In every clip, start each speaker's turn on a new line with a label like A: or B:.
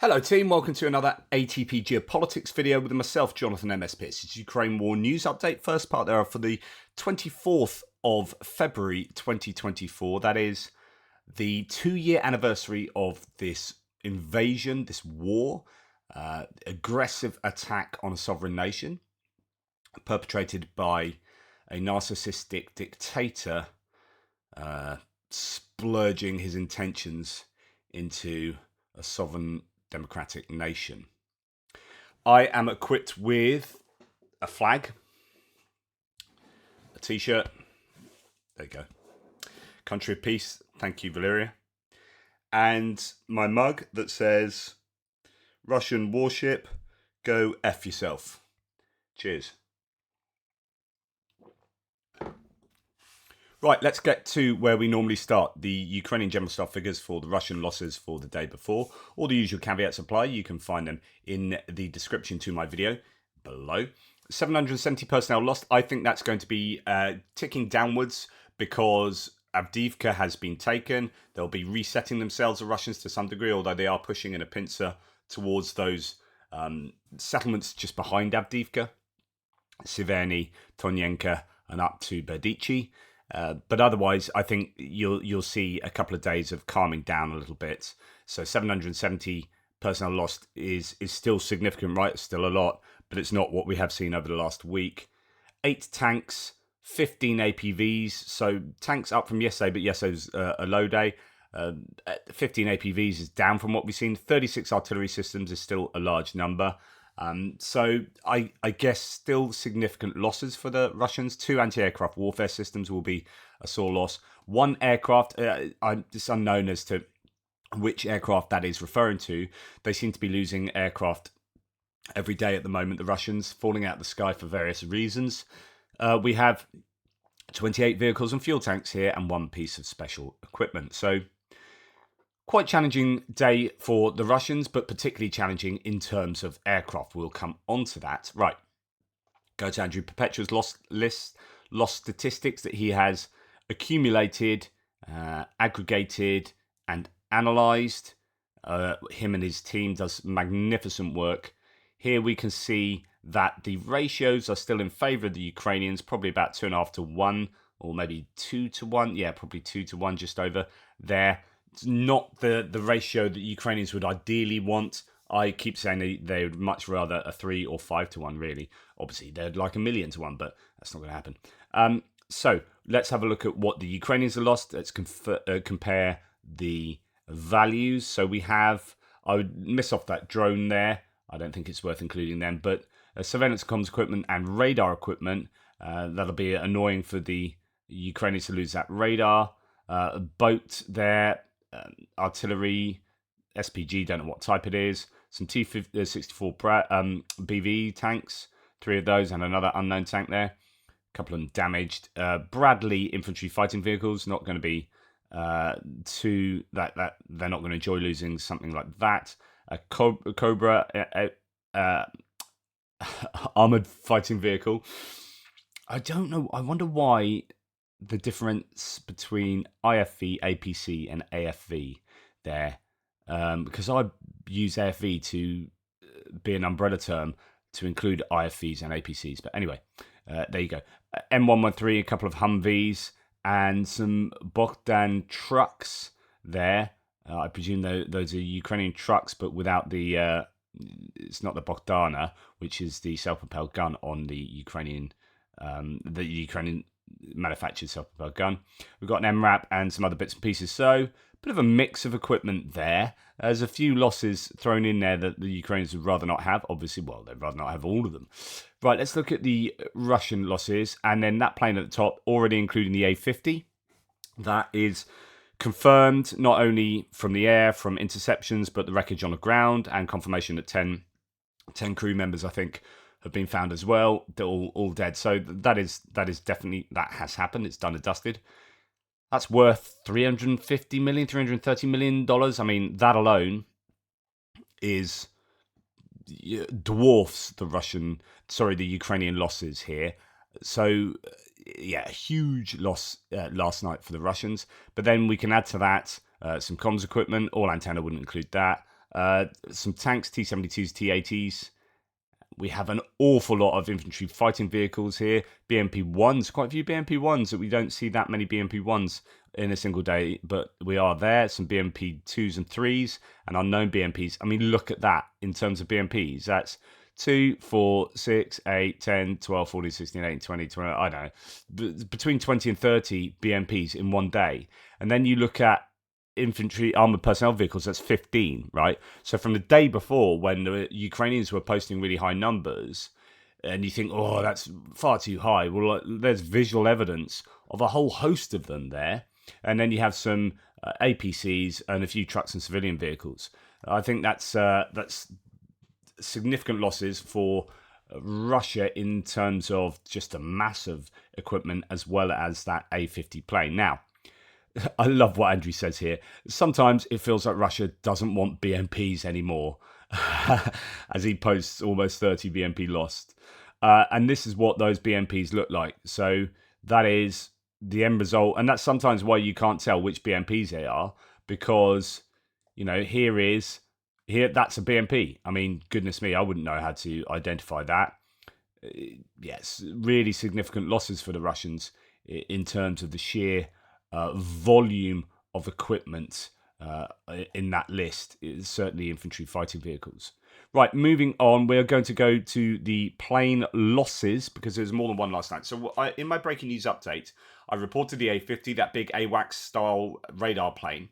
A: Hello team, welcome to another ATP Geopolitics video with myself, Jonathan MSP. It's Ukraine War News Update. First part there for the 24th of February 2024. That is the 2-year anniversary of this invasion, this war, aggressive attack on a sovereign nation perpetrated by a narcissistic dictator splurging his intentions into a sovereign democratic nation. I am equipped with a flag, a t-shirt, there you go, country of peace, thank you Valeria, and my mug that says Russian warship, go F yourself. Cheers. Right, let's get to where we normally start. The Ukrainian general staff figures for the Russian losses for the day before. All the usual caveats apply. You can find them in the description to my video below. 770 personnel lost. I think that's going to be ticking downwards because Avdiivka has been taken. They'll be resetting themselves, the Russians, to some degree, although they are pushing in a pincer towards those settlements just behind Avdiivka. Siverny, Tonyenka, and up to Berdichi. But otherwise, I think you'll see a couple of days of calming down a little bit. So 770 personnel lost is still significant, right? It's still a lot, but it's not what we have seen over the last week. 8 tanks, 15 APVs. So tanks up from yesterday, but yesterday's a low day. 15 APVs is down from what we've seen. 36 artillery systems is still a large number. So I guess still significant losses for the Russians. 2 anti-aircraft warfare systems will be a sore loss. 1 aircraft, it's unknown as to which aircraft that is referring to. They seem to be losing aircraft every day at the moment, the Russians, falling out of the sky for various reasons. We have 28 vehicles and fuel tanks here and 1 piece of special equipment. So quite challenging day for the Russians, but particularly challenging in terms of aircraft. We'll come on to that. Right. Go to Andrew Perpetual's lost statistics that he has accumulated, aggregated, and analysed. Him and his team does magnificent work. Here we can see that the ratios are still in favour of the Ukrainians, probably about 2.5 to 1, or maybe 2 to 1. Yeah, probably 2 to 1, just over there. It's not the ratio that Ukrainians would ideally want. I keep saying they would much rather a 3 or 5 to 1, really. Obviously, they'd like 1,000,000 to 1, but that's not going to happen. So let's have a look at what the Ukrainians have lost. Let's compare the values. So we have, I would miss off that drone there. I don't think it's worth including them, but surveillance comms equipment and radar equipment. That'll be annoying for the Ukrainians to lose that radar. A boat there. Artillery, SPG, don't know what type it is. Some T-64 BV tanks, 3 of those, and another unknown tank there. A couple of them damaged. Bradley infantry fighting vehicles, not going to be too that they're not going to enjoy losing something like that. A Cobra armored fighting vehicle. I don't know. I wonder why the difference between IFV, APC, and AFV there, because I use AFV to be an umbrella term to include IFVs and APCs. But anyway, there you go. M113, a couple of Humvees, and some Bogdan trucks there. I presume those are Ukrainian trucks, but without the, it's not the Bogdana, which is the self-propelled gun on the Ukrainian manufactured self-propelled gun. We've got an MRAP and some other bits and pieces. So, bit of a mix of equipment there. There's a few losses thrown in there that the Ukrainians would rather not have. Obviously, well, they'd rather not have all of them. Right, let's look at the Russian losses. And then that plane at the top, already including the A-50. That is confirmed not only from the air, from interceptions, but the wreckage on the ground, and confirmation that 10 crew members, I think, have been found as well. They're all dead. So that is definitely, that has happened. It's done and dusted. That's worth $350 million, $330 million. I mean, that alone is dwarfs the Ukrainian losses here. So yeah, a huge loss last night for the Russians. But then we can add to that some comms equipment. All antenna wouldn't include that. some tanks, T-72s, T-80s. We have an awful lot of infantry fighting vehicles here. BMP-1s, quite a few BMP-1s that we don't see that many BMP-1s in a single day, but we are there. Some BMP-2s and 3s and unknown BMPs. I mean, look at that in terms of BMPs. That's 2, 4, 6, 8, 10, 12, 14, 16, 18, 20, 20, I don't know, between 20 and 30 BMPs in one day. And then you look at infantry armored personnel vehicles, that's 15, right? So from the day before, when the Ukrainians were posting really high numbers, and you think, oh, that's far too high. Well, there's visual evidence of a whole host of them there. And then you have some APCs and a few trucks and civilian vehicles. I think that's significant losses for Russia in terms of just a massive equipment as well as that A-50 plane. Now, I love what Andrew says here. Sometimes it feels like Russia doesn't want BMPs anymore, as he posts almost 30 BMP lost. And this is what those BMPs look like. So that is the end result. And that's sometimes why you can't tell which BMPs they are, because, you know, here, that's a BMP. I mean, goodness me, I wouldn't know how to identify that. Yes, really significant losses for the Russians in terms of the sheer volume of equipment in that list. Is certainly infantry fighting vehicles. Right, moving on, we're going to go to the plane losses because there's more than one last night. So in my breaking news update, I reported the A-50, that big AWACS style radar plane,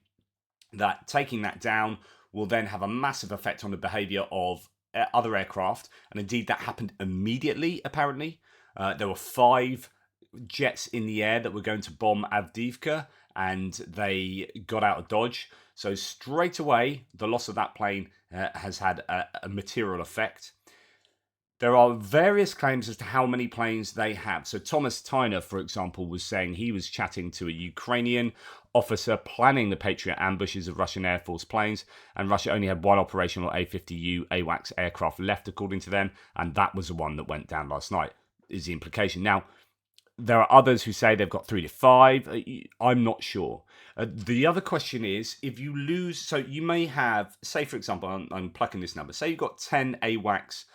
A: that taking that down will then have a massive effect on the behavior of other aircraft. And indeed, that happened immediately, apparently. There were 5 jets in the air that were going to bomb Avdiivka, and they got out of Dodge. So straight away, the loss of that plane has had a material effect. There are various claims as to how many planes they have. So Thomas Tyner, for example, was saying he was chatting to a Ukrainian officer planning the Patriot ambushes of Russian Air Force planes, and Russia only had one operational A-50U AWACS aircraft left, according to them, and that was the one that went down last night, is the implication. Now, there are others who say they've got 3 to 5. I'm not sure. The other question is, if you lose, so you may have, say for example, I'm plucking this number, say you've got 10 AWACS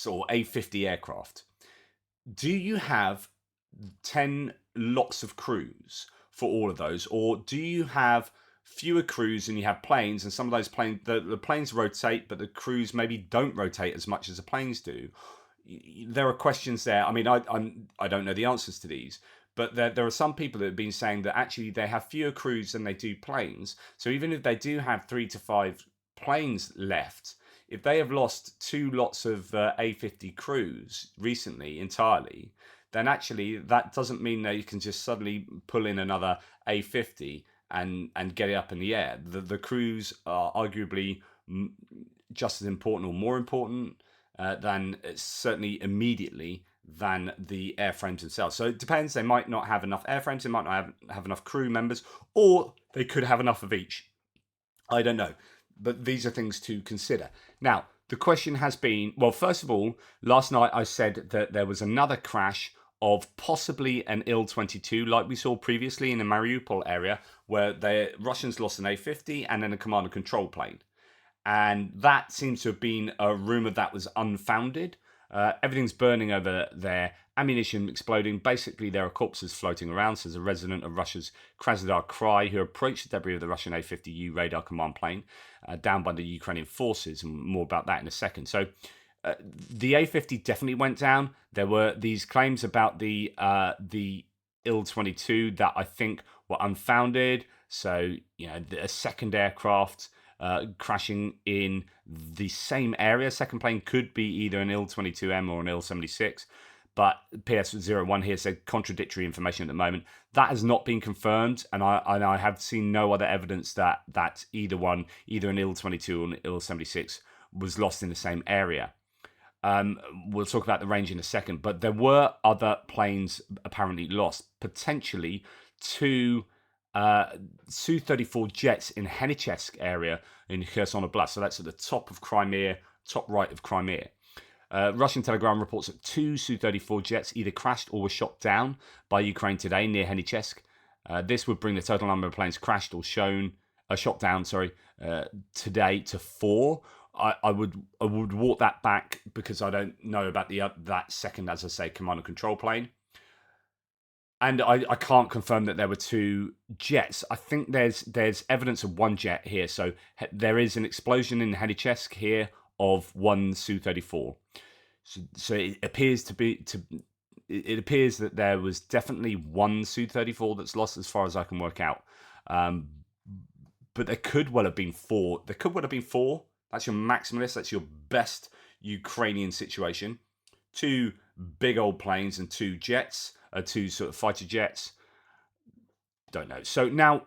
A: or A-50 aircraft. Do you have 10 lots of crews for all of those? Or do you have fewer crews and you have planes, and some of those planes, the planes rotate, but the crews maybe don't rotate as much as the planes do? There are questions there. I mean, I don't know the answers to these, but there are some people that have been saying that actually they have fewer crews than they do planes. So even if they do have 3 to 5 planes left, if they have lost 2 lots of A-50 crews recently entirely, then actually that doesn't mean that you can just suddenly pull in another A-50 and get it up in the air. The crews are arguably just as important or more important than certainly immediately than the airframes themselves. So it depends. They might not have enough airframes. They might not have enough crew members, or they could have enough of each. I don't know. But these are things to consider. Now, the question has been, well, first of all, last night I said that there was another crash of possibly an Il-22, like we saw previously in the Mariupol area, where the Russians lost an A-50 and then a command and control plane. And that seems to have been a rumor that was unfounded. Everything's burning over there, ammunition exploding. Basically, there are corpses floating around, says a resident of Russia's Krasnodar Krai, who approached the debris of the Russian A-50U radar command plane down by the Ukrainian forces, and more about that in a second. So the A-50 definitely went down. There were these claims about the Il-22 that I think were unfounded. So, you know, a second aircraft crashing in the same area. Second plane could be either an Il-22M or an Il-76, but PS01 here said contradictory information at the moment. That has not been confirmed, and I have seen no other evidence that either an Il-22 or an Il-76 was lost in the same area. We'll talk about the range in a second, but there were other planes apparently lost, potentially 2 Su-34 jets in Henichesk area in Kherson Oblast. So that's at the top of Crimea, top right of Crimea. Russian Telegram reports that 2 Su-34 jets either crashed or were shot down by Ukraine today near Henichesk. This would bring the total number of planes crashed or shown shot down, sorry, today to 4. I would walk that back because I don't know about that second, as I say, command and control plane. And I can't confirm that there were 2 jets. I think there's evidence of 1 jet here. So there is an explosion in Helichessk here of 1 Su-34. So it appears it appears that there was definitely 1 Su-34 that's lost, as far as I can work out. But there could well have been 4. There could well have been 4. That's your maximalist. That's your best Ukrainian situation. 2 big old planes and 2 jets. 2 sort of fighter jets. Don't know. So now,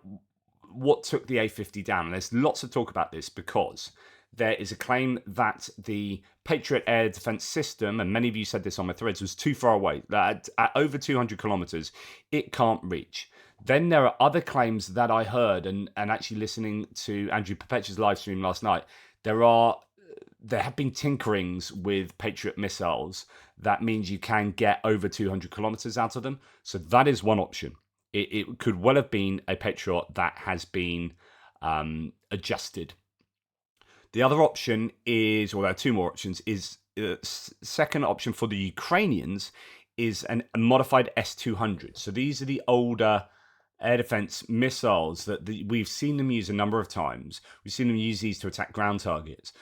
A: what took the A-50 down? And there's lots of talk about this because there is a claim that the Patriot air defense system, and many of you said this on my threads, was too far away. That at over 200 kilometers, it can't reach. Then there are other claims that I heard, and actually listening to Andrew Perpetua's live stream last night, there have been tinkerings with Patriot missiles. That means you can get over 200 kilometers out of them. So that is one option. It could well have been a Patriot that has been adjusted. The other option is, well, there are 2 more options, is second option for the Ukrainians is a modified S-200. So these are the older air defense missiles that we've seen them use a number of times. We've seen them use these to attack ground targets.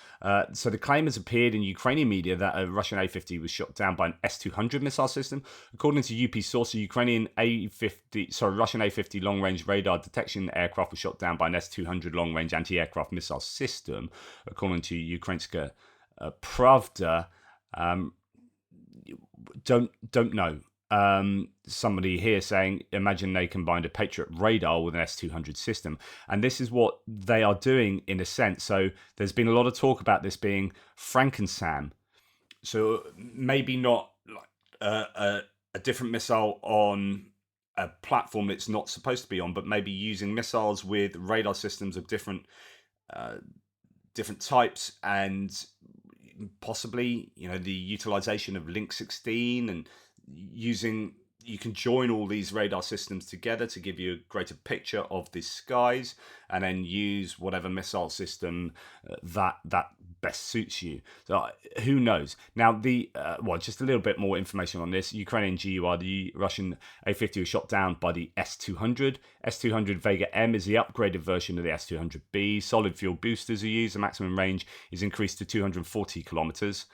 A: So the claim has appeared in Ukrainian media that a Russian A-50 was shot down by an S-200 missile system. According to UP source, a Russian A-50 long-range radar detection aircraft was shot down by an S-200 long-range anti-aircraft missile system. According to Ukrainska Pravda, don't know. Somebody here saying, imagine they combined a Patriot radar with an S-200 system. And this is what they are doing in a sense. So there's been a lot of talk about this being Frankensam. So maybe not like a different missile on a platform it's not supposed to be on, but maybe using missiles with radar systems of different types, and possibly, the utilization of Link 16 and you can join all these radar systems together to give you a greater picture of the skies, and then use whatever missile system that best suits you. So who knows? Now just a little bit more information on this. Ukrainian GUR, the Russian A-50 was shot down by the S-200. S-200 Vega M is the upgraded version of the S-200B. Solid fuel boosters are used. The maximum range is increased to 240 kilometers.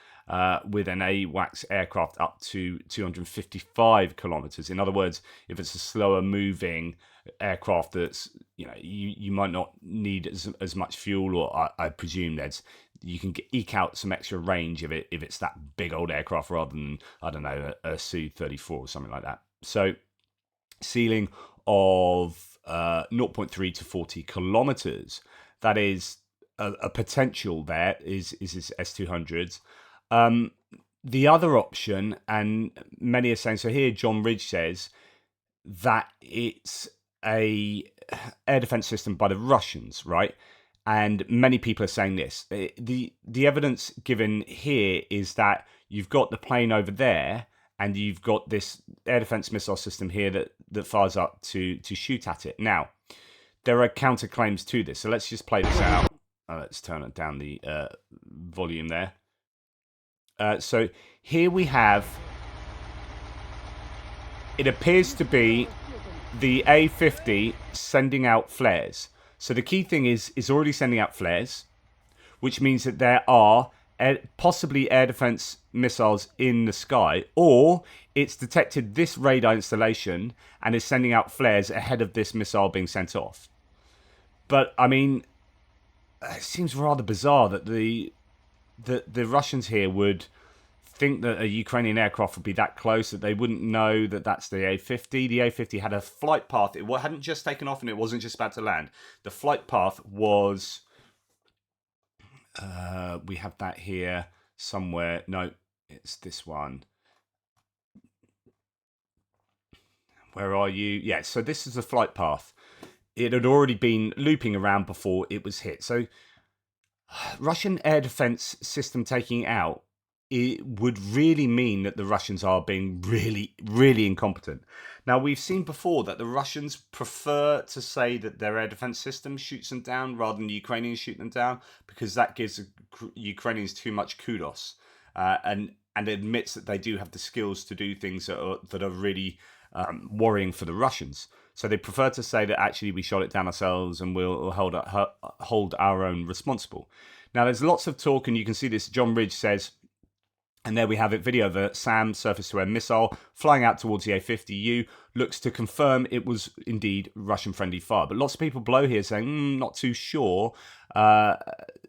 A: With an AWACS aircraft up to 255 kilometers. In other words, if it's a slower moving aircraft that's, you might not need as much fuel, or I presume you can eke out some extra range if it's that big old aircraft rather than, I don't know, a Su-34 or something like that. So ceiling of 0.3 to 40 kilometers. That is a potential there is this S-200s. The other option, and many are saying, so here John Ridge says that it's a air defense system by the Russians, right? And many people are saying this. The evidence given here is that you've got the plane over there, and you've got this air defense missile system here that fires up to shoot at it. Now, there are counterclaims to this, so let's just play this out. Let's turn it down the volume there. So here we have, it appears to be the A-50 sending out flares. So the key thing is already sending out flares, which means that there are possibly air defense missiles in the sky, or it's detected this radar installation and is sending out flares ahead of this missile being sent off. But I mean, it seems rather bizarre that the Russians here would think that a Ukrainian aircraft would be that close that they wouldn't know that that's the A-50. The A-50 had a flight path. It hadn't just taken off and it wasn't just about to land. The flight path was... we have that here somewhere. No, it's this one. Where are you? Yeah, so this is the flight path. It had already been looping around before it was hit. So Russian air defense system taking it out it would really mean that the Russians are being really, really incompetent. Now, we've seen before that the Russians prefer to say that their air defense system shoots them down rather than the Ukrainians shoot them down, because that gives Ukrainians too much kudos, and admits that they do have the skills to do things that are really worrying for the Russians. So they prefer to say that actually we shot it down ourselves and we'll hold our own responsible. Now, there's lots of talk, and you can see this. John Ridge says, and there we have it, video of a SAM, surface-to-air missile, flying out towards the A-50U, looks to confirm it was indeed Russian-friendly fire. But lots of people below here saying, not too sure.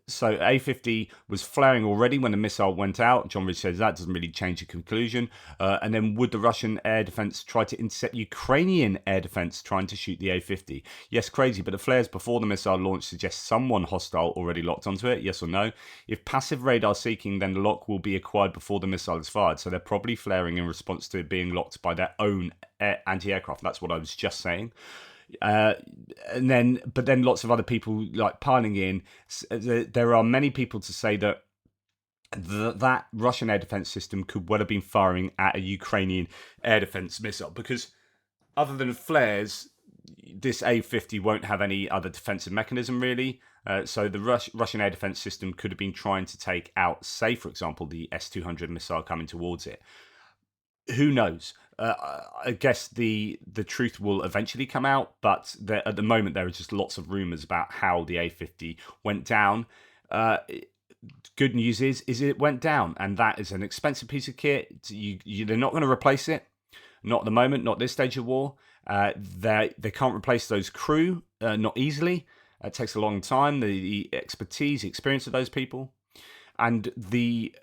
A: So A-50 was flaring already when the missile went out. John Ridge says that doesn't really change the conclusion. And then would the Russian air defense try to intercept Ukrainian air defense trying to shoot the A-50? Yes, crazy, but the flares before the missile launch suggest someone hostile already locked onto it, yes or no? If passive radar seeking, then the lock will be acquired before the missile is fired. So they're probably flaring in response to it being locked by their own anti-aircraft. That's what I was just saying. But then lots of other people like piling in. There are many people to say that that Russian air defense system could well have been firing at a Ukrainian air defense missile, because other than flares, this A-50 won't have any other defensive mechanism really. So the Russian air defense system could have been trying to take out, say, for example, the S-200 missile coming towards it. Who knows? I guess the truth will eventually come out, but at the moment there are just lots of rumours about how the A-50 went down. Good news is it went down, and that is an expensive piece of kit. They're not going to replace it. Not at the moment, not this stage of war. They can't replace those crew, not easily. It takes a long time. The expertise, the experience of those people, and the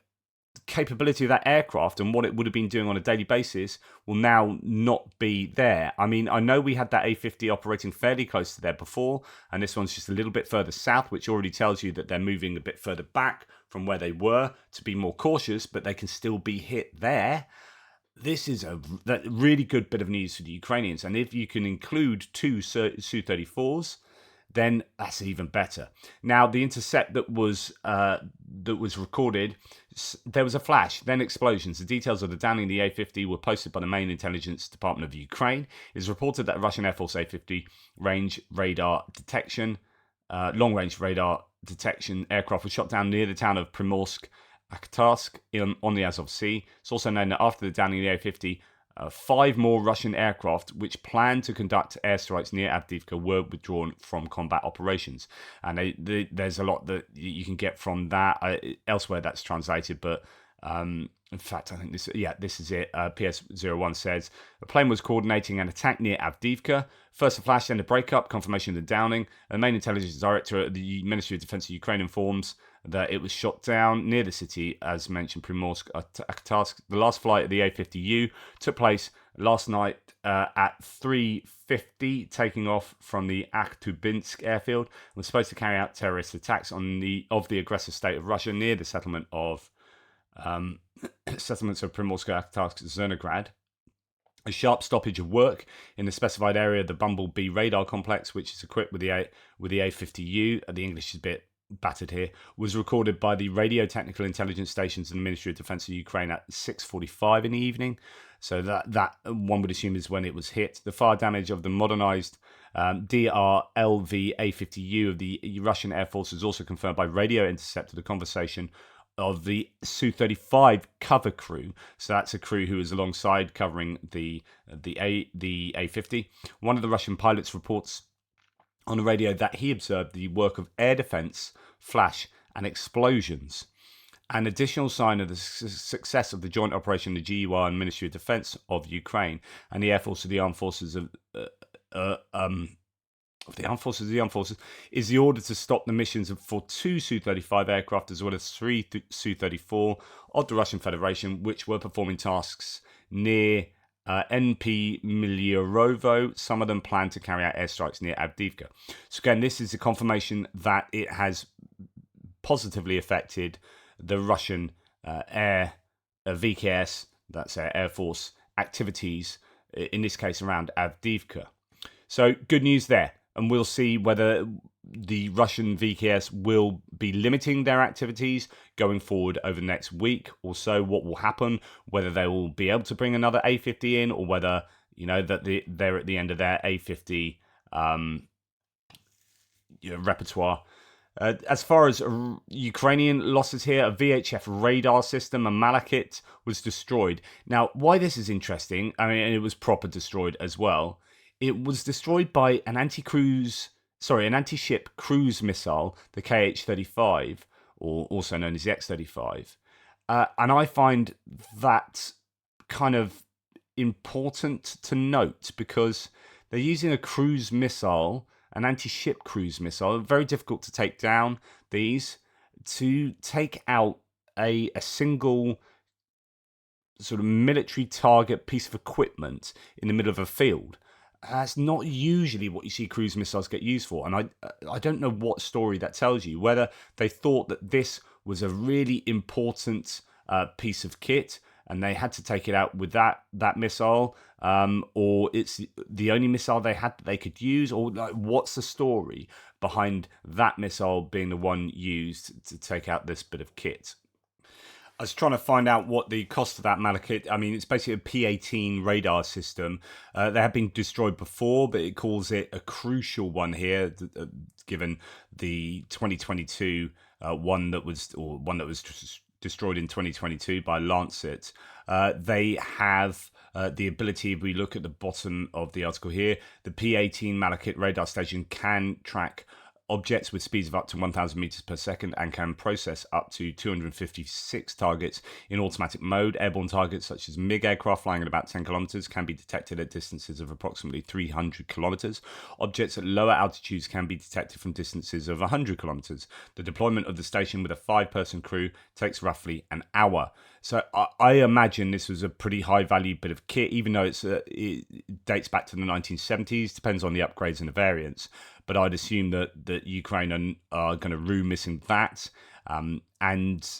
A: capability of that aircraft and what it would have been doing on a daily basis will now not be there. I mean, I know we had that A-50 operating fairly close to there before, and this one's just a little bit further south, which already tells you that they're moving a bit further back from where they were to be more cautious, but they can still be hit there. This is a really good bit of news for the Ukrainians, and if you can include two Su-34s, then that's even better. Now, the intercept that was recorded, there was a flash, then explosions. The details of the downing of the A-50 were posted by the main intelligence department of Ukraine. It is reported that Russian Air Force A-50 long-range radar detection aircraft was shot down near the town of Primorsk-Akhtarsk on the Azov Sea. It's also known that after the downing of the A-50, 5 more Russian aircraft which planned to conduct airstrikes near Avdiivka were withdrawn from combat operations. And there's a lot that you can get from that. Elsewhere that's translated, but in fact, I think this is it. PS01 says, the plane was coordinating an attack near Avdiivka. First a flash, then a breakup, confirmation of the downing. The main intelligence director at the Ministry of Defense of Ukraine informs that it was shot down near the city, as mentioned, Primorsk-Akhtarsk. The last flight of the A-50U took place last night at 3:50, taking off from the Akhtubinsk airfield, and was supposed to carry out terrorist attacks of the aggressive state of Russia near the settlements of Primorsk-Akhtarsk, Zernograd. A sharp stoppage of work in the specified area of the Bumblebee radar complex, which is equipped with the A-50U. The English is a bit battered here, was recorded by the radio technical intelligence stations in the Ministry of Defense of Ukraine at 6:45 in the evening. So that one would assume is when it was hit. The fire damage of the modernized DRLV A-50U of the Russian Air Force is also confirmed by radio intercept of the conversation of the Su-35 cover crew. So that's a crew who is alongside covering the A-50. One of the Russian pilots reports on the radio that he observed the work of air defense, flash, and explosions. An additional sign of the success of the joint operation of the GUR and Ministry of Defense of Ukraine and the Air Force of the Armed Forces of the Armed Forces is the order to stop the missions for 2 Su-35 aircraft as well as 3 Su-34 of the Russian Federation, which were performing tasks near NP Miliorovo. Some of them plan to carry out airstrikes near Avdiivka. So again, this is a confirmation that it has positively affected the Russian air VKS, that's Air Force activities, in this case around Avdiivka. So good news there. and we'll see whether the Russian VKS will be limiting their activities going forward over the next week or so. What will happen, whether they will be able to bring another A-50 in, or whether, you know, that they're at the end of their A-50 repertoire. As far as Ukrainian losses here, a VHF radar system, a Malachit, was destroyed. Now, why this is interesting, I mean, it was proper destroyed as well. It was destroyed by an anti-ship cruise missile, the KH-35, or also known as the X-35. And I find that kind of important to note, because they're using a cruise missile, an anti-ship cruise missile, very difficult to take down, these, to take out a single sort of military target piece of equipment in the middle of a field. That's not usually what you see cruise missiles get used for. And I don't know what story that tells you, whether they thought that this was a really important piece of kit and they had to take it out with that missile, or it's the only missile they had that they could use, or like, what's the story behind that missile being the one used to take out this bit of kit? I was trying to find out what the cost of that Malachit. I mean, it's basically a P-18 radar system. They have been destroyed before, but it calls it a crucial one here, given the 2022 one that was destroyed in 2022 by Lancet. They have the ability, if we look at the bottom of the article here, the P-18 Malachit radar station can track objects with speeds of up to 1,000 meters per second and can process up to 256 targets in automatic mode. Airborne targets such as MiG aircraft flying at about 10 kilometers can be detected at distances of approximately 300 kilometers. Objects at lower altitudes can be detected from distances of 100 kilometers. The deployment of the station with a 5-person crew takes roughly an hour. So I imagine this was a pretty high value bit of kit, even though it dates back to the 1970s, depends on the upgrades and the variants. But I'd assume that Ukraine are going to rue missing that. And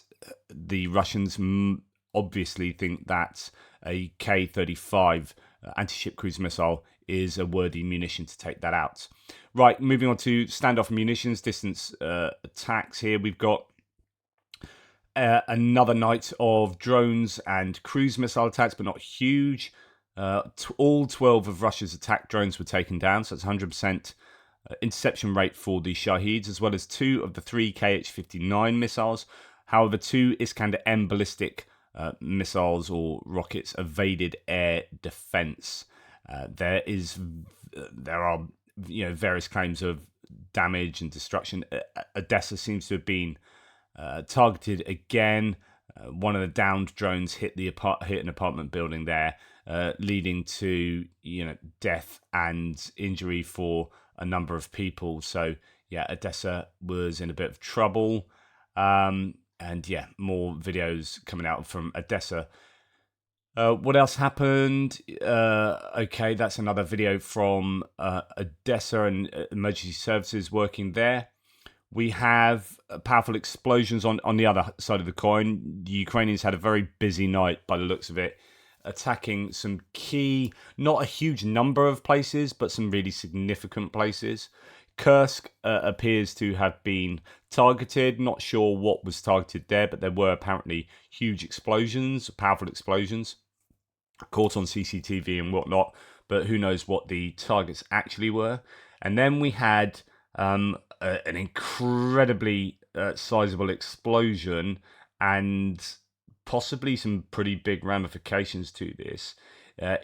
A: the Russians obviously think that a K-35 anti-ship cruise missile is a worthy munition to take that out. Right, moving on to standoff munitions, distance attacks here. We've got another night of drones and cruise missile attacks, but not huge. All 12 of Russia's attack drones were taken down, so it's 100% interception rate for the Shaheeds, as well as 2 of the 3 KH-59 missiles. However, 2 Iskander-M ballistic missiles or rockets evaded air defense. There are various claims of damage and destruction. Odessa seems to have been targeted again. One of the downed drones hit an apartment building there, leading to death and injury for a number of people. So yeah, Odessa was in a bit of trouble. And yeah, more videos coming out from Odessa. What else happened? Okay, that's another video from Odessa and emergency services working there. We have powerful explosions on the other side of the coin. The Ukrainians had a very busy night by the looks of it, attacking some key, not a huge number of places, but some really significant places. Kursk appears to have been targeted. Not sure what was targeted there, but there were apparently huge explosions, powerful explosions, caught on CCTV and whatnot, but who knows what the targets actually were. And then we had an incredibly sizable explosion and possibly some pretty big ramifications to this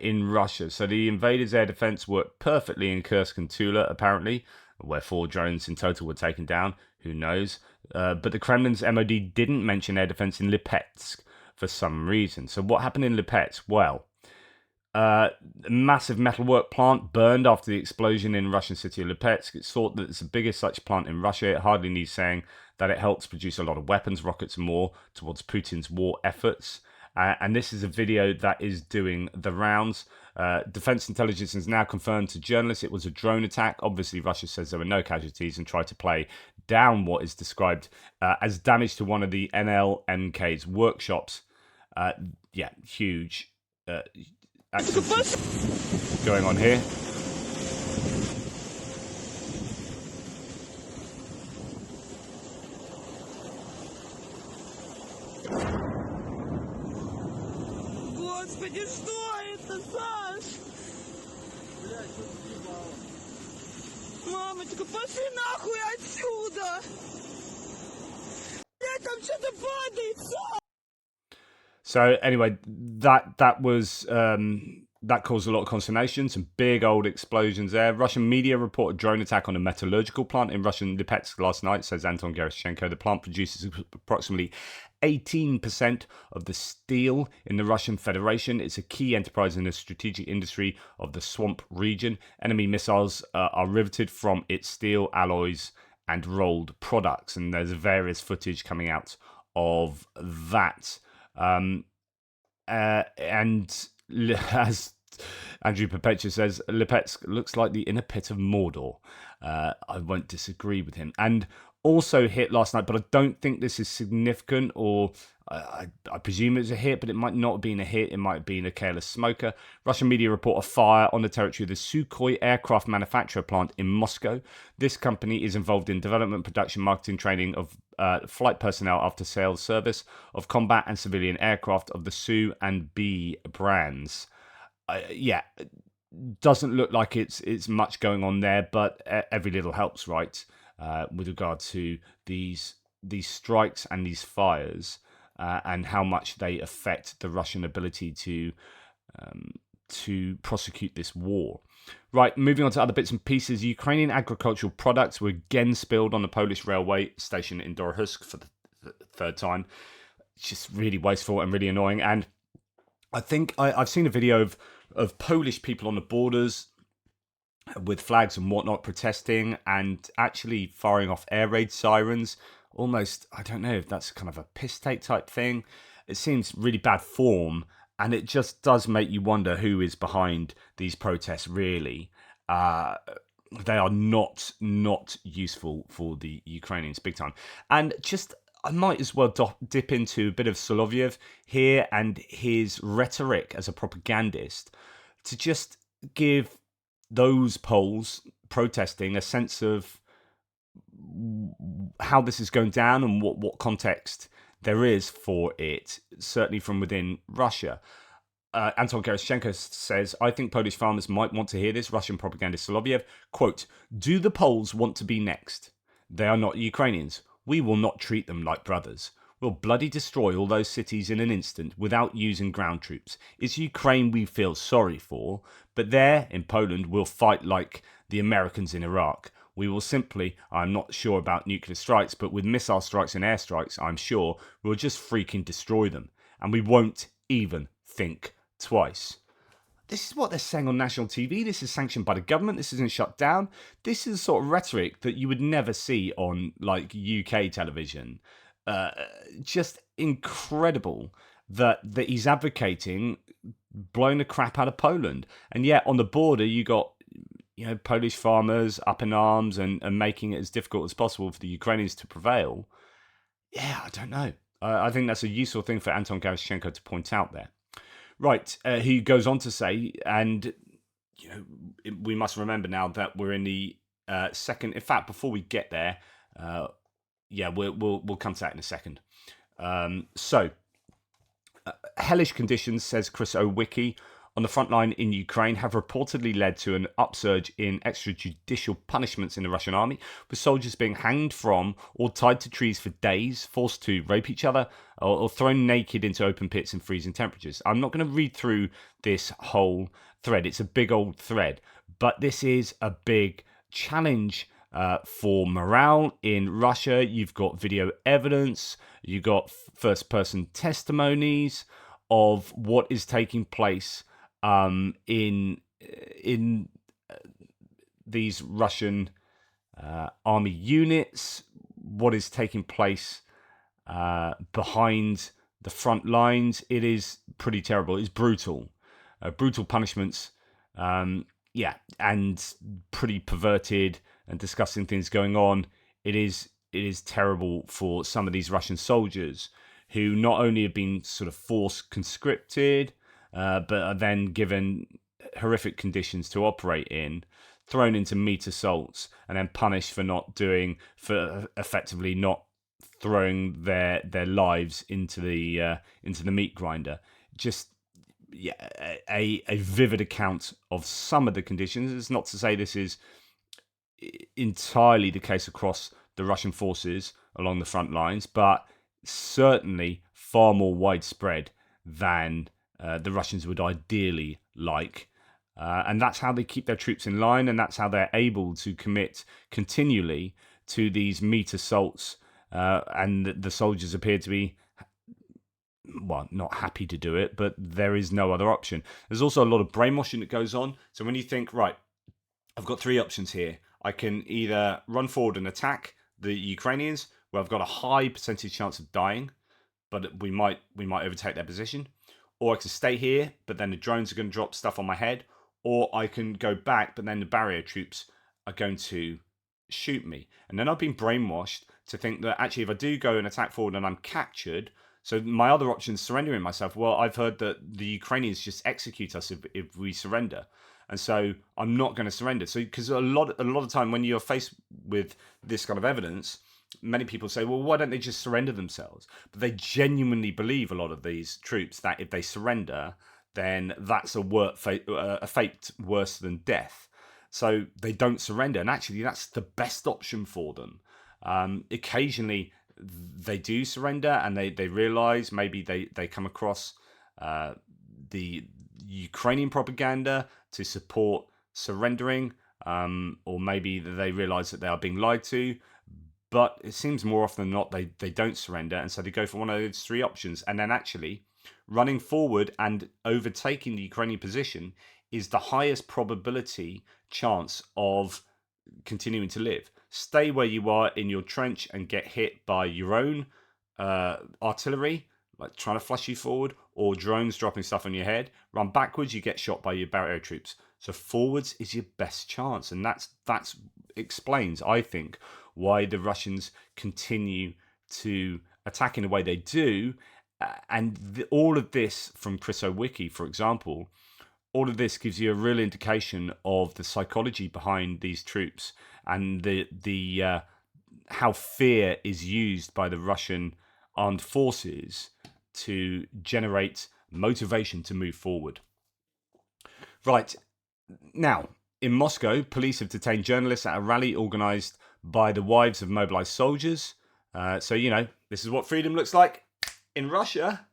A: in Russia. So the invaders' air defense worked perfectly in Kursk and Tula, apparently, where 4 drones in total were taken down. Who knows? But the Kremlin's MOD didn't mention air defense in Lipetsk for some reason. So what happened in Lipetsk? Well, a massive metalwork plant burned after the explosion in Russian city of Lipetsk. It's thought that it's the biggest such plant in Russia. It hardly needs saying that it helps produce a lot of weapons, rockets and more towards Putin's war efforts. And this is a video that is doing the rounds. Defense intelligence has now confirmed to journalists it was a drone attack. Obviously, Russia says there were no casualties and tried to play down what is described as damage to one of the NLMK's workshops. Yeah, huge activity going on here.
B: Господи, что это, Саш?
C: Блядь, что ты ебала?
B: Мамочка, пошли нахуй отсюда! Блядь, там что-то падает, Саш!
A: So anyway, that was that caused a lot of consternation. Some big old explosions there. Russian media report a drone attack on a metallurgical plant in Russian Lipetsk last night, says Anton Gerashchenko. The plant produces approximately 18% of the steel in the Russian Federation. It's a key enterprise in the strategic industry of the swamp region. Enemy missiles are riveted from its steel alloys and rolled products, and there's various footage coming out of that. And as Andrew Perpetua says, Lipetsk looks like the inner pit of Mordor. I won't disagree with him. And also hit last night, but I don't think this is significant, or I presume it's a hit, but it might not have been a hit. It might have been a careless smoker. Russian media report a fire on the territory of the Sukhoi aircraft manufacturer plant in Moscow. This company is involved in development, production, marketing, training of flight personnel after sales service of combat and civilian aircraft of the Su and B brands. Doesn't look like it's much going on there, but every little helps, right? With regard to these strikes and these fires, and how much they affect the Russian ability to prosecute this war. Right, moving on to other bits and pieces. Ukrainian agricultural products were again spilled on the Polish railway station in Dorohusk for the third time. It's just really wasteful and really annoying. And I think I've seen a video of Polish people on the borders with flags and whatnot protesting and actually firing off air raid sirens. Almost, I don't know if that's kind of a piss take type thing. It seems really bad form, and it just does make you wonder who is behind these protests, really. They are not useful for the Ukrainians, big time. And just, I might as well dip into a bit of Solovyev here and his rhetoric as a propagandist to just give those Poles protesting a sense of how this is going down and what context there is for it, certainly from within Russia. Anton Gerashchenko says, I think Polish farmers might want to hear this. Russian propagandist Solovyev, quote, do the Poles want to be next? They are not Ukrainians. We will not treat them like brothers. We'll bloody destroy all those cities in an instant without using ground troops. It's Ukraine we feel sorry for, but there, in Poland, we'll fight like the Americans in Iraq. We will simply, I'm not sure about nuclear strikes, but with missile strikes and airstrikes, I'm sure we'll just freaking destroy them. And we won't even think twice. This is what they're saying on national TV. This is sanctioned by the government. This isn't shut down. This is the sort of rhetoric that you would never see on like UK television. Just incredible that he's advocating blowing the crap out of Poland. And yet on the border, you got Polish farmers up in arms and making it as difficult as possible for the Ukrainians to prevail. Yeah, I don't know. I think that's a useful thing for Anton Gerashchenko to point out there. Right, he goes on to say, and we must remember now that we're in the second. In fact, before we get there, we'll come to that in a second. Hellish conditions, says Chris Owicki, on the front line in Ukraine have reportedly led to an upsurge in extrajudicial punishments in the Russian army, with soldiers being hanged from or tied to trees for days, forced to rape each other, or thrown naked into open pits in freezing temperatures. I'm not going to read through this whole thread. It's a big old thread, but this is a big challenge for morale in Russia. You've got video evidence, you've got first-person testimonies of what is taking place in these Russian army units, what is taking place behind the front lines. It is pretty terrible. It's brutal. Brutal punishments, and pretty perverted and disgusting things going on. It is terrible for some of these Russian soldiers who not only have been sort of forced conscripted, but are then given horrific conditions to operate in, thrown into meat assaults, and then punished for effectively not throwing their lives into the meat grinder. Just a vivid account of some of the conditions. It's not to say this is entirely the case across the Russian forces along the front lines, but certainly far more widespread than the Russians would ideally like. And that's how they keep their troops in line, and that's how they're able to commit continually to these meat assaults. And the soldiers appear to be, well, not happy to do it, but there is no other option. There's also a lot of brainwashing that goes on. So when you think, right, I've got three options here. I can either run forward and attack the Ukrainians, where I've got a high percentage chance of dying, but we might overtake their position, or I can stay here, but then the drones are going to drop stuff on my head, or I can go back, but then the barrier troops are going to shoot me. And then I've been brainwashed to think that actually if I do go and attack forward and I'm captured, so my other option is surrendering myself. Well, I've heard that the Ukrainians just execute us if we surrender. And so I'm not going to surrender. So because a lot of time when you're faced with this kind of evidence, many people say, well, why don't they just surrender themselves? But they genuinely believe, a lot of these troops, that if they surrender, then that's a fate worse than death. So they don't surrender. And actually, that's the best option for them. Occasionally, they do surrender, and they realize, maybe they come across the Ukrainian propaganda to support surrendering, or maybe they realize that they are being lied to. But it seems more often than not they don't surrender, and so they go for one of those three options. And then actually running forward and overtaking the Ukrainian position is the highest probability chance of continuing to live. Stay where you are in your trench and get hit by your own artillery, like trying to flush you forward, or drones dropping stuff on your head. Run backwards, you get shot by your barrier troops. So forwards is your best chance, and that's explains, I think, why the Russians continue to attack in the way they do. And all of this from Chris Owicki, for example, all of this gives you a real indication of the psychology behind these troops, and the how fear is used by the Russian armed forces to generate motivation to move forward. Right, now, in Moscow, police have detained journalists at a rally organised by the wives of mobilised soldiers. So, this is what freedom looks like in Russia.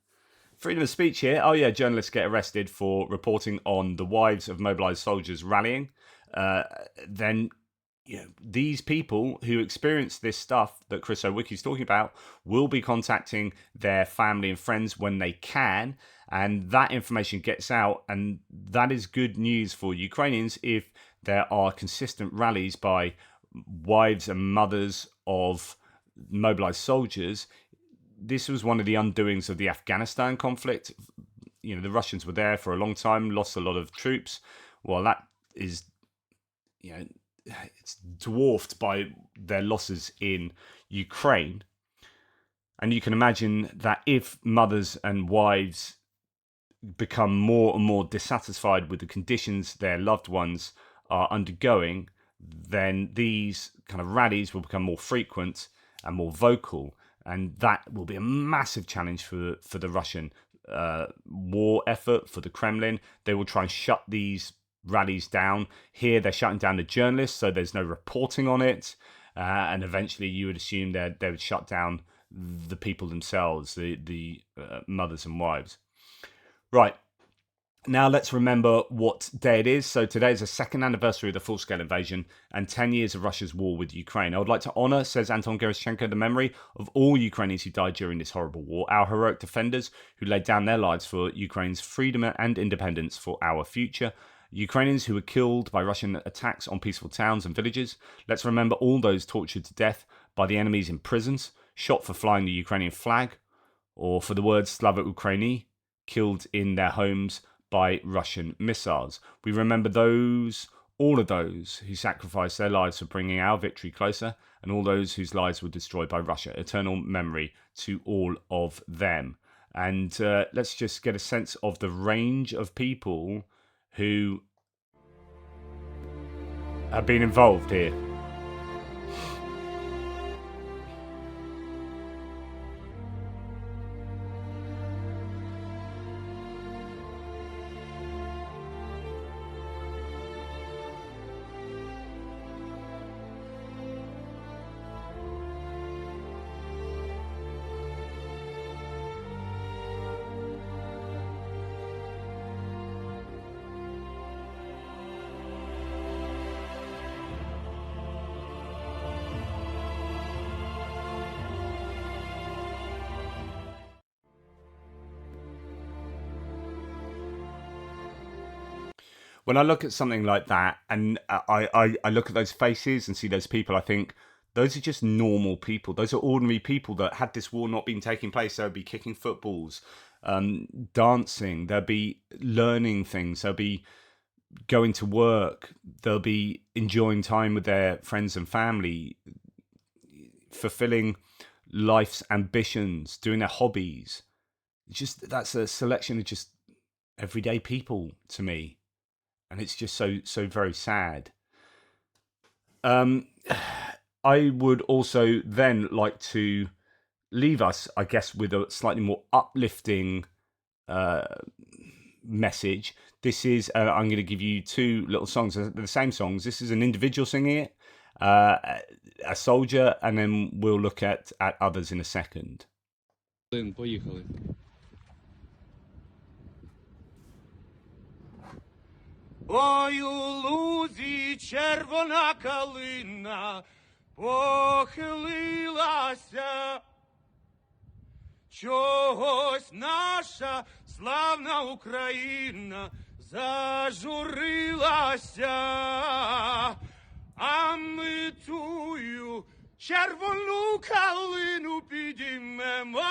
A: Freedom of speech here. Oh yeah, journalists get arrested for reporting on the wives of mobilised soldiers rallying. Then these people who experience this stuff that Chris Owicki's talking about will be contacting their family and friends when they can, and that information gets out, and that is good news for Ukrainians if there are consistent rallies by wives and mothers of mobilized soldiers. This was one of the undoings of the Afghanistan conflict. The Russians were there for a long time, lost a lot of troops. Well, that is, it's dwarfed by their losses in Ukraine. And you can imagine that if mothers and wives become more and more dissatisfied with the conditions their loved ones are undergoing, then these kind of rallies will become more frequent and more vocal. And that will be a massive challenge for the Russian war effort, for the Kremlin. They will try and shut these rallies down. Here they're shutting down the journalists, so there's no reporting on it. And eventually you would assume that they would shut down the people themselves, the mothers and wives. Right. Now let's remember what day it is. So today is the second anniversary of the full-scale invasion and 10 years of Russia's war with Ukraine. I would like to honour, says Anton Gerashchenko, the memory of all Ukrainians who died during this horrible war, our heroic defenders who laid down their lives for Ukraine's freedom and independence, for our future. Ukrainians who were killed by Russian attacks on peaceful towns and villages. Let's remember all those tortured to death by the enemies in prisons, shot for flying the Ukrainian flag, or for the words Slava Ukraini, killed in their homes by Russian missiles. We remember all of those who sacrificed their lives for bringing our victory closer, and all those whose lives were destroyed by Russia. Eternal memory to all of them. And let's just get a sense of the range of people who have been involved here. when I look at something like that, and I look at those faces and see those people, I think those are just normal people. Those are ordinary people that had this war not been taking place, they'll be kicking footballs, dancing, they'll be learning things, they'll be going to work, they'll be enjoying time with their friends and family, fulfilling life's ambitions, doing their hobbies. Just that's a selection of just everyday people to me, and it's just so very sad. I would also then like to leave us, I guess, with a slightly more uplifting message. This is I'm going to give you two little songs. They're the same songs. This is an individual singing it, a soldier, and then we'll look at others in a second.
C: Поїхали.
D: Ой, у лузі червона калина похилилася, чогось наша славна Україна зажурилася, а ми тую червону калину підіймемо,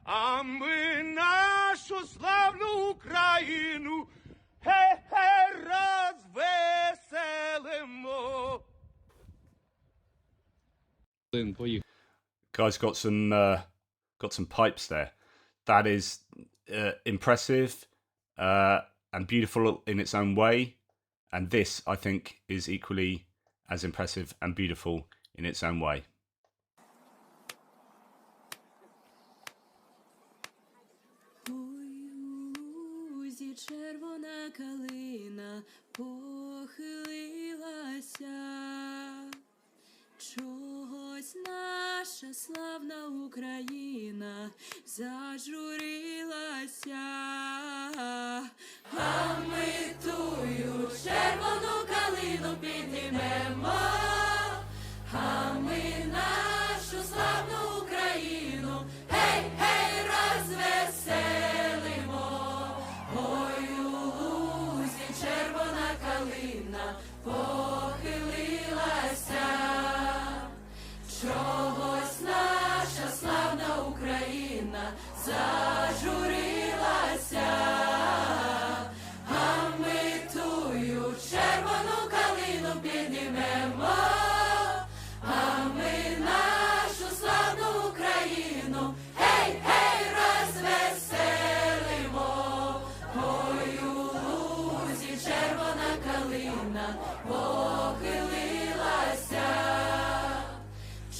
D: а ми нашу славну Україну розвеселимо.
C: Поїхали.
A: Guys, got some pipes there. That is impressive and beautiful in its own way, and this, I think, is equally as impressive and beautiful in its own way.
E: Червона калина похилилася, чогось наша славна Україна зажурилася, а ми тую червону калину піднімемо, а ми нашу славну Україну гей, гей, розвеселимо. Ой, у лузі червона калина похилилася, чогось наша славна Україна зажурилася, а ми тую червону калину піднімемо, а ми нашу славну Україну гей, гей, розвеселимо. Ой, у лузі червона калина похилилася,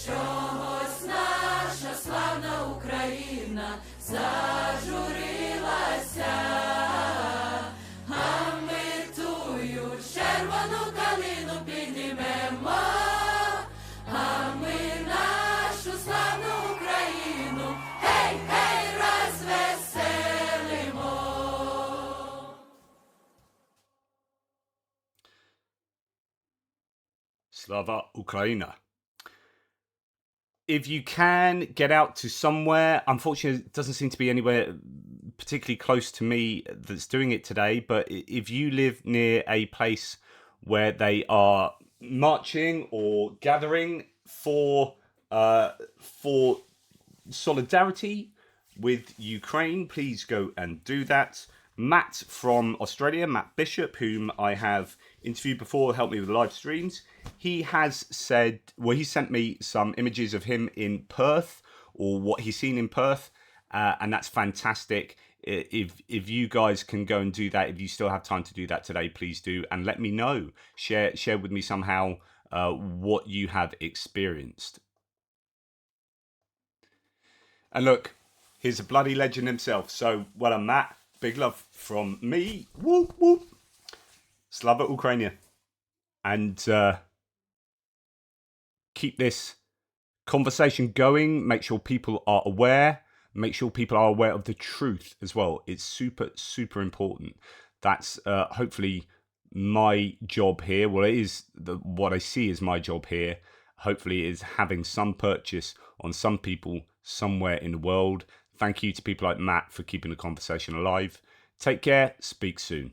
E: чогось наша славна Україна зажурилася, а ми тую червону калину піднімемо, а ми нашу славну Україну гей, гей, розвеселимо.
A: Slava Ukraina. If you can get out to somewhere, unfortunately, it doesn't seem to be anywhere particularly close to me that's doing it today. But if you live near a place where they are marching or gathering for solidarity with Ukraine, please go and do that. Matt from Australia, Matt Bishop, whom I have interviewed before, helped me with live streams. He has said, well, he sent me some images of him in Perth, or what he's seen in Perth, and that's fantastic. If you guys can go and do that, if you still have time to do that today, please do, and let me know. Share with me somehow what you have experienced. And look, here's a bloody legend himself. So, well done, Matt. Big love from me. Whoop, whoop. Slava Ukraina. And keep this conversation going. Make sure people are aware. Make sure people are aware of the truth as well. It's super, super important. That's hopefully my job here. Well, it is what I see as my job here. Hopefully is having some purchase on some people somewhere in the world. Thank you to people like Matt for keeping the conversation alive. Take care. Speak soon.